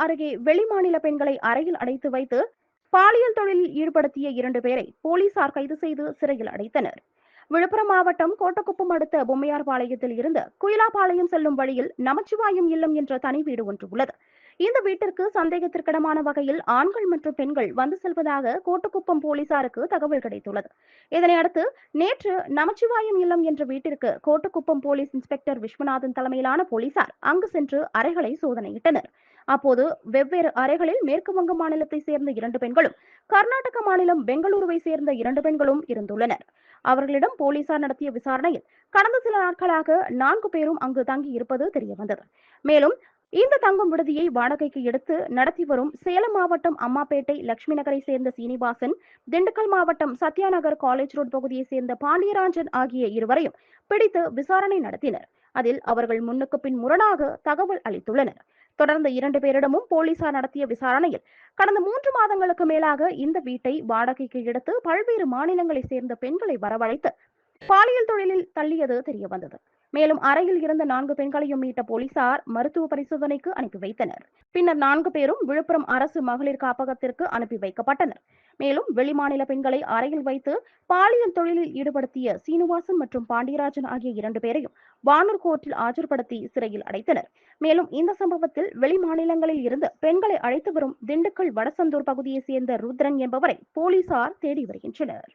அருகே வெளிமாநில பெண்களை அறையில் அடைத்து வைத்து பாலியல் தொழிலில் ஈடுபடுத்திய 2 பேரை போலீசார் கைது செய்து சிறையில் அடைத்தனர். விழுப்புரம் மாவட்டம் கோட்டக்குப்பம் அடுத்த பொம்மையார்பாளையத்தில் இருந்து குயிலாபாளையம் செல்லும் வழியில் நமச்சிவாயம் இல்லம் என்ற தனி வீடு ஒன்று உள்ளது. இந்த வீட்டிற்கு சந்தேகத்திற்கிடமான வகையில் ஆண்கள் மற்றும் பெண்கள் வந்து செல்வதாக கோட்டக்குப்பம் போலீசாருக்கு தகவல் கிடைத்துள்ளது. இதனையடுத்து நேற்று நமச்சிவாயம் இல்லம் என்ற வீட்டிற்கு கோட்டக்குப்பம் போலீஸ் இன்ஸ்பெக்டர் விஸ்வநாதன் தலைமையிலான போலீசார் அங்கு சென்று அறைகளை சோதனையிட்டனர். அப்போது வெவ்வேறு அறைகளில் மேற்கு வங்க மாநிலத்தை சேர்ந்த 2 பெண்களும், கர்நாடக மாநிலம் பெங்களூருவை சேர்ந்த 2 பெண்களும் இருந்துள்ளனர். அவர்களிடம் போலீசார் நடத்திய விசாரணையில் கடந்த சில நாட்களாக 4 பேரும் அங்கு தங்கி இருப்பது தெரியவந்தது. மேலும் இந்த தங்கும் விடுதியை வாடகைக்கு எடுத்து நடத்தி வரும் சேலம் மாவட்டம் அம்மாப்பேட்டை லட்சுமி நகரை சேர்ந்த சீனிவாசன், திண்டுக்கல் மாவட்டம் சத்யாநகர் காலேஜ் ரோட் பகுதியை சேர்ந்த பாண்டியராஜன் ஆகிய இருவரையும் பிடித்து விசாரணை நடத்தினர். அதில் அவர்கள் முன்னுக்கு பின் முரணாக தகவல் அளித்துள்ளனர். தொடர்ந்து 2 பேரிடமும் போலீசார் நடத்திய விசாரணையில் கடந்த 3 மாதங்களுக்கு மேலாக இந்த வீட்டை வாடகைக்கு எடுத்து பல்வேறு மாநிலங்களை சேர்ந்த பெண்களை வரவழைத்து பாலியல் தொழிலில் தள்ளியது தெரியவந்தது. மேலும் அறையில் இருந்த 4 பெண்களையும் மீட்ட போலீசார் மருத்துவ பரிசோதனைக்கு அனுப்பி வைத்தனர். பின்னர் 4 பேரும் விழுப்புரம் அரசு மகளிர் காப்பகத்திற்கு அனுப்பி வைக்கப்பட்டனர். மேலும் வெளிமாநில பெண்களை அறையில் வைத்து பாலியல் தொழிலில் ஈடுபடுத்திய சீனிவாசன் மற்றும் பாண்டியராஜன் ஆகிய 2 பேரையும் வானூர் கோர்ட்டில் ஆஜர்படுத்தி சிறையில் அடைத்தனர். மேலும் இந்த சம்பவத்தில் வெளிமாநிலங்களில் இருந்து பெண்களை அழைத்து வரும் திண்டுக்கல் வடசந்தூர் பகுதியை சேர்ந்த ருத்ரன் என்பவரை போலீசார் தேடி வருகின்றனர்.